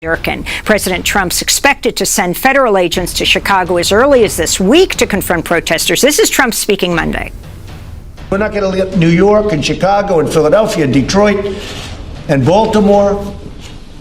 Durkin. President Trump's expected to send federal agents to Chicago as early as this week to confront protesters. This is Trump speaking Monday. We're not going to let New York and Chicago and Philadelphia and Detroit and Baltimore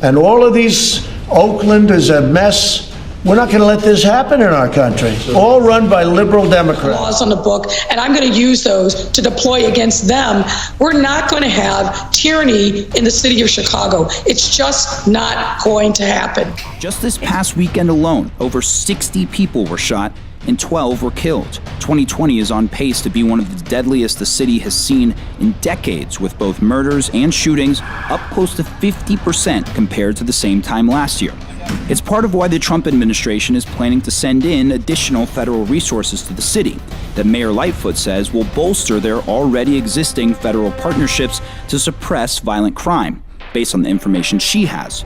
and all of these, Oakland is a mess. We're not going to let this happen in our country. All run by liberal Democrats. Laws on the book, and I'm going to use those to deploy against them. We're not going to have tyranny in the city of Chicago. It's just not going to happen. Just this past weekend alone, over 60 people were shot and 12 were killed. 2020 is on pace to be one of the deadliest the city has seen in decades, with both murders and shootings up close to 50% compared to the same time last year. It's part of why the Trump administration is planning to send in additional federal resources to the city that Mayor Lightfoot says will bolster their already existing federal partnerships to suppress violent crime, based on the information she has.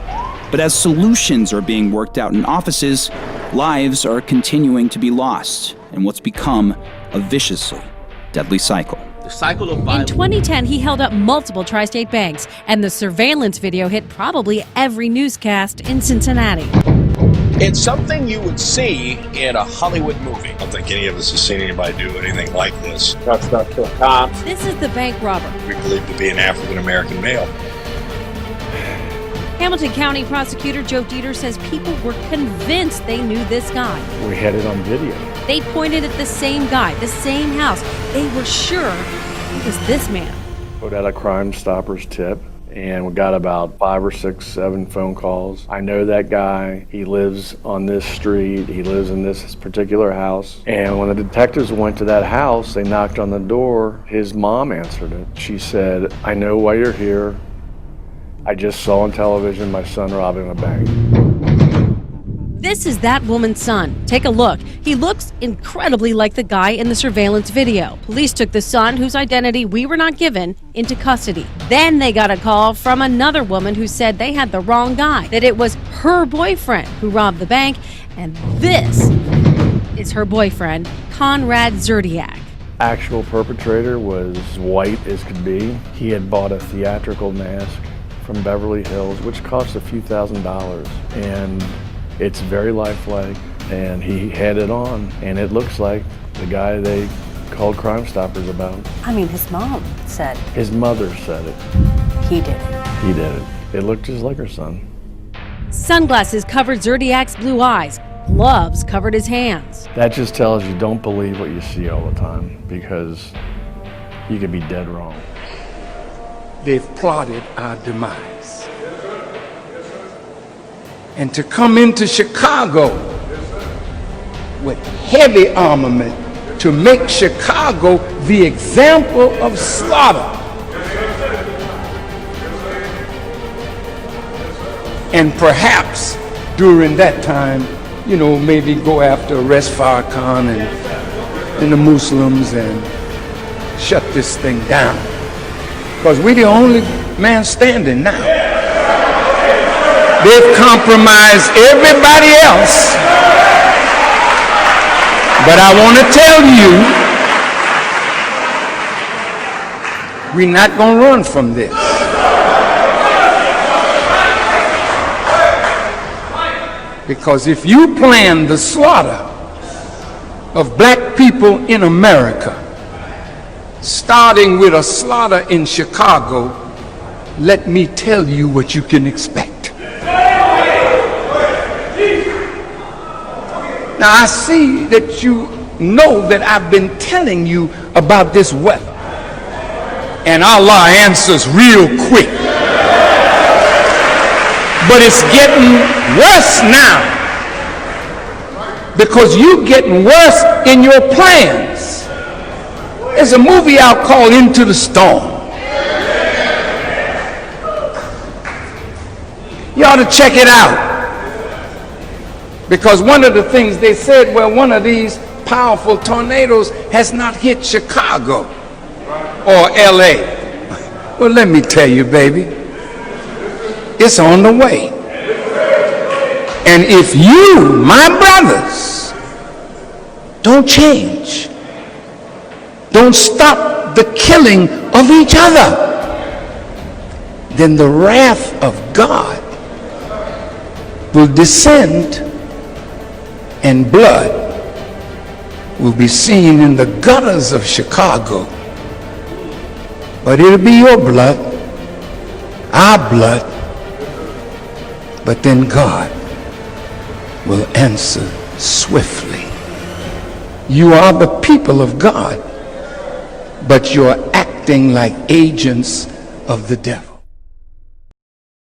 But as solutions are being worked out in offices, lives are continuing to be lost in what's become a viciously deadly cycle. In 2010, he held up multiple tri-state banks, and the surveillance video hit probably every newscast in Cincinnati. It's something you would see in a Hollywood movie. I don't think any of us have seen anybody do anything like this. Trucks not kill cops. This is the bank robber. We believe to be an African-American male. Hamilton County Prosecutor Joe Dieter says people were convinced they knew this guy. We had it on video. They pointed at the same guy, the same house. They were sure it was this man. Put out a Crime Stoppers tip, and we got about 5 or 6, 7 phone calls. I know that guy. He lives on this street. He lives in this particular house. And when the detectives went to that house, they knocked on the door. His mom answered it. She said, "I know why you're here. I just saw on television my son robbing a bank." This is that woman's son. Take a look. He looks incredibly like the guy in the surveillance video. Police took the son, whose identity we were not given, into custody. Then they got a call from another woman who said they had the wrong guy, that it was her boyfriend who robbed the bank, and this is her boyfriend, Conrad Zerdiak. Actual perpetrator was white as could be. He had bought a theatrical mask from Beverly Hills, which cost a few $1,000s, and it's very lifelike, and he had it on, and it looks like the guy they called Crime Stoppers about. I mean, his mom said. His mother said it. He did it. He did it. It looked just like her son. Sunglasses covered Zerdiak's blue eyes. Gloves covered his hands. That just tells you don't believe what you see all the time, because you could be dead wrong. They've plotted our demise. And to come into Chicago with heavy armament to make Chicago the example of slaughter. And perhaps during that time, maybe go after arrest Farrakhan and the Muslims and shut this thing down. Because we're the only man standing now. They've compromised everybody else. But I want to tell you, we're not going to run from this. Because if you plan the slaughter of black people in America, starting with a slaughter in Chicago, let me tell you what you can expect. Now, I see that you know that I've been telling you about this weather, and Allah answers real quick. But it's getting worse now, because you're getting worse in your plans. There's a movie out called Into the Storm. You ought to check it out. Because one of the things they said, well, one of these powerful tornadoes has not hit Chicago or LA. Well, let me tell you, baby, it's on the way. And if you, my brothers, don't change, don't stop the killing of each other, then the wrath of God will descend, and blood will be seen in the gutters of Chicago. But it'll be your blood, our blood, but then God will answer swiftly. You are the people of God, but you're acting like agents of the devil.